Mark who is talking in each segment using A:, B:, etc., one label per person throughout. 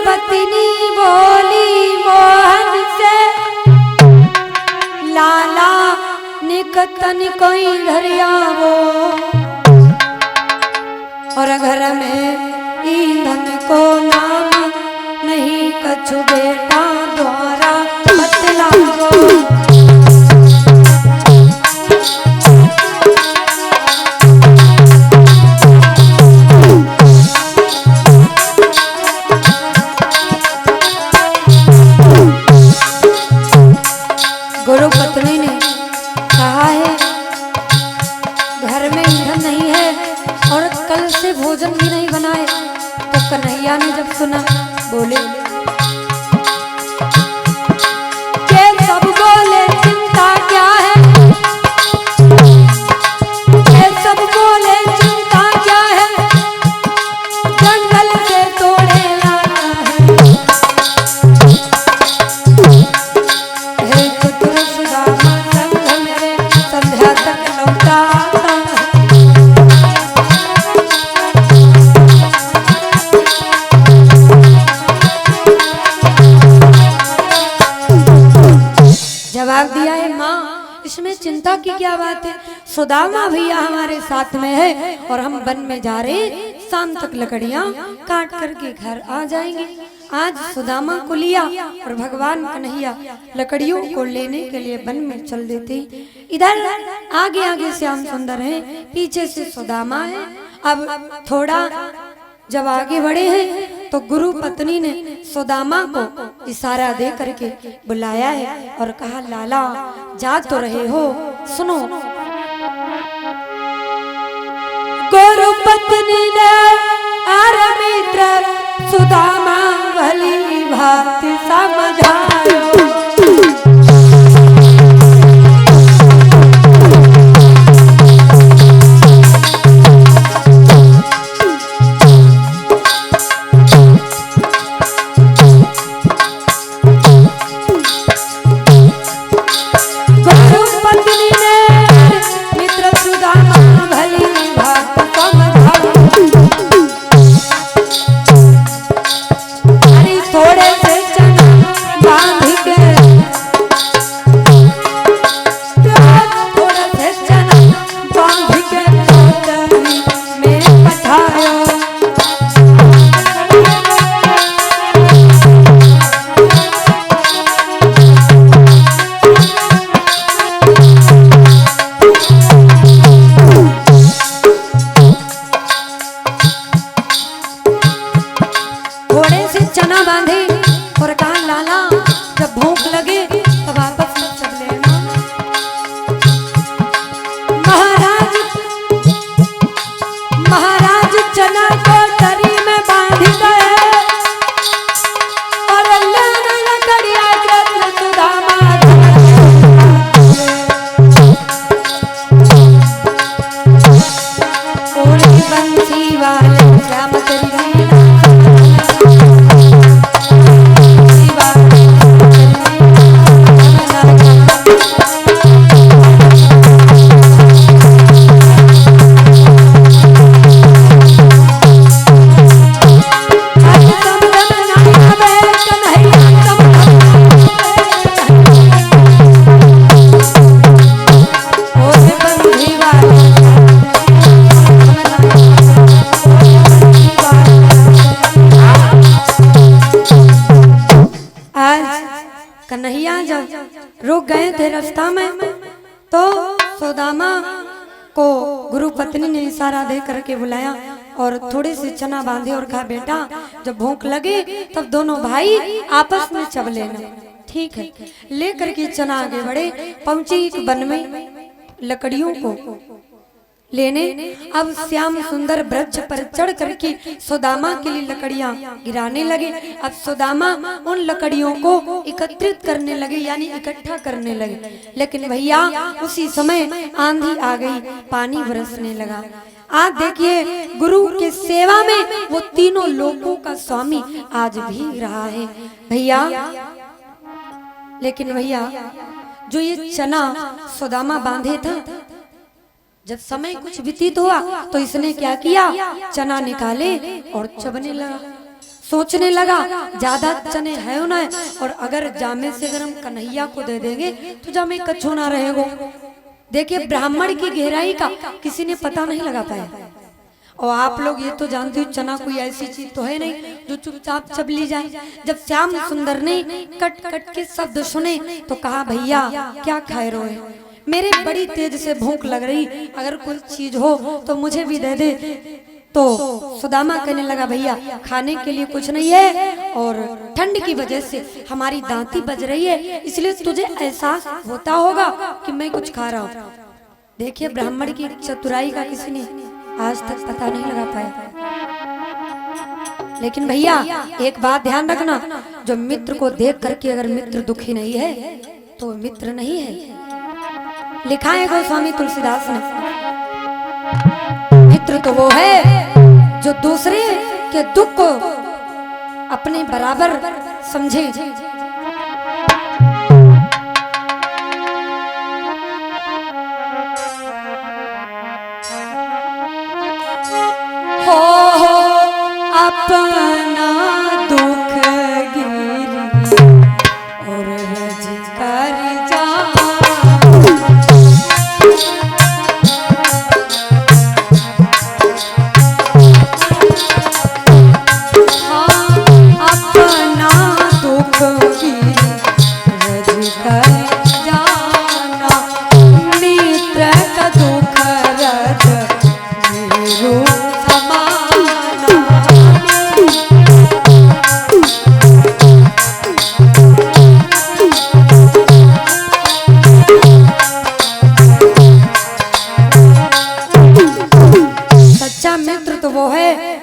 A: पत्नी बोली मोहन से, लाला निकतन कोई धरिया वो, और घर में ईंधन को नाम नहीं कछु बेटा द्वारा बतलावो। गुरु पत्नी ने कहा है घर में ईंधन नहीं है और कल से भोजन भी नहीं बनाए। तो कन्हैया ने जब सुना बोले के सब बोले चिंता क्या है, के सब बोले चिंता क्या है, जंगल से तोड़े लाना है कुतुर सुदामा संग मेरे संध्या तक लौटा। जवाब दिया है माँ इसमें चिंता की क्या बात है, सुदामा भैया हमारे साथ में है और हम वन में जा रहे, शाम तक लकड़ियाँ काट करके घर आ जाएंगे। आज सुदामा को लिया और भगवान कन्हैया लकड़ियों को लेने के लिए वन में चल देते। इधर आगे आगे श्याम सुंदर है, पीछे से सुदामा है। अब थोड़ा जब आगे बढ़े हैं तो गुरु पत्नी ने सुदामा को इशारा दे करके बुलाया है और कहा लाला जा तो रहे हो, सुनो। गुरु पत्नी ने अरे मित्र सुदामा भली भांति समझायो, कन्हैया जब रुक गए थे रास्ता में तो सुदामा को गुरु पत्नी ने इशारा दे करके बुलाया और थोड़े से चना बांधे और कहा बेटा जब भूख लगे तब दोनों भाई आपस में चब लेना। ठीक है, लेकर के चना आगे बढ़े, पहुंचे एक वन में लकड़ियों को लेने। अब श्याम सुंदर वृक्ष पर चढ़ करके सुदामा के लिए लकड़ियां गिराने लगे। अब सुदामा उन लकड़ियों को एकत्रित करने लगे यानी इकट्ठा करने लगे, लेकिन भैया उसी समय आंधी आ गई, पानी बरसने लगा। आज देखिए गुरु के सेवा में वो तीनों लोगों का स्वामी आज भी रहा है भैया। लेकिन भैया जो ये चना सुदामा बांधे था, जब समय कुछ व्यतीत हुआ तो इसने क्या किया, चना निकाले और चबने लगा। सोचने लगा ज्यादा चने है ना, और अगर जामे से अगर हम कन्हैया को दे देंगे तो जामे कच्छो ना रहेगो। देखिए ब्राह्मण की गहराई का किसी ने पता नहीं लगा पाया। और आप लोग ये तो जानते हो चना कोई ऐसी चीज तो है नहीं जो चुपचाप चब ली जाए। जब श्याम सुंदर ने कट कट के शब्द सुने तो कहा भैया क्या खाए रोए, मेरे बड़ी तेज से भूख लग रही, अगर कोई चीज हो तो मुझे भी दे दे। तो सुदामा कहने लगा भैया खाने के लिए कुछ नहीं है, और ठंड की वजह से हमारी दांती बज रही है, इसलिए तुझे एहसास होता होगा कि मैं कुछ खा रहा हूँ। देखिए ब्राह्मण की चतुराई का किसी ने आज तक पता नहीं लगा पाया। लेकिन भैया एक बात ध्यान रखना, जो मित्र को देख करके अगर मित्र दुखी नहीं है तो मित्र नहीं है। लिखा है गोस्वामी तुलसीदास ने, मित्र तो वो है जो दूसरे के दुख को अपने बराबर समझे। अपना दुख गिरी और रज कर जा, अपना दुख गिरी रज कर जाना, मित्र का दुख रज गिरू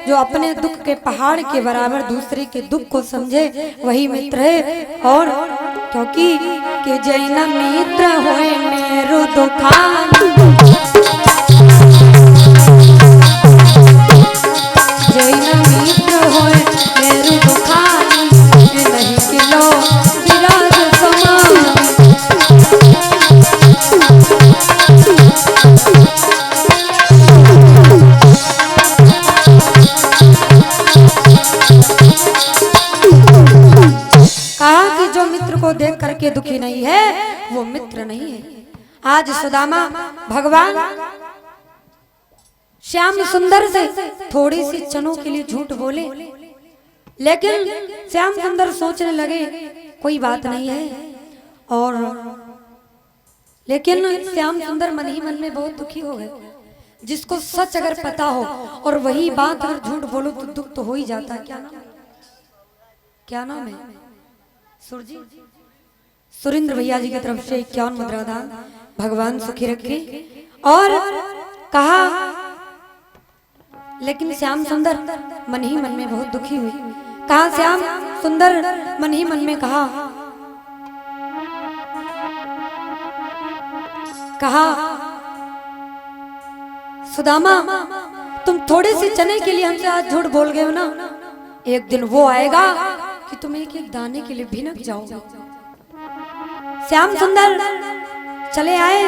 A: जो अपने दुख के पहाड़ के बराबर दूसरे के दुख को समझे, वही मित्र है। और क्योंकि कि जैन मित्र होए मेरो दुखान, जैन मित्र होए मेरो दुखान, नहीं किलो विराज समान। को देख करके दुखी नहीं है वो मित्र नहीं है। आज सुदामा भगवान श्याम सुंदर से थोड़ी सी चनों के लिए झूठ बोले, लेकिन श्याम सुंदर सोचने लगे कोई बात नहीं है। और लेकिन श्याम सुंदर मन ही मन में बहुत दुखी हो गए। जिसको सच अगर पता हो और वही बात अगर झूठ बोलो तो दुख तो हो ही जाता है। क्या नाम है? सुरजी सुरेंद्र भैया जी की तरफ से 51 मुद्रा दान, भगवान सुखी रखे। और कहा, लेकिन श्याम सुंदर मन ही मन में बहुत दुखी हुई। कहा श्याम सुंदर मन ही मन में कहा सुदामा तुम थोड़े से चने के लिए हमसे आज झूठ बोल गए हो ना, एक दिन वो आएगा कि तुम एक एक दाने के लिए भिनक जाओगे। श्याम सुंदर चले आए